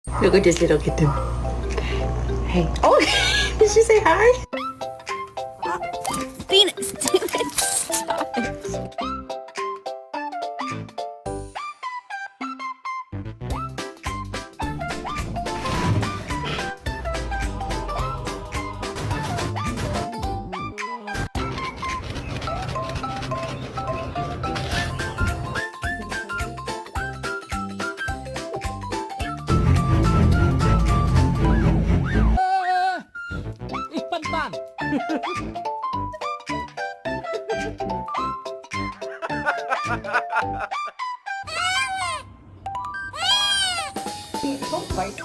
Look at this little kitten. Hey. Oh, did she say hi? Being stupid. Stop it. Espantan! Don't bite.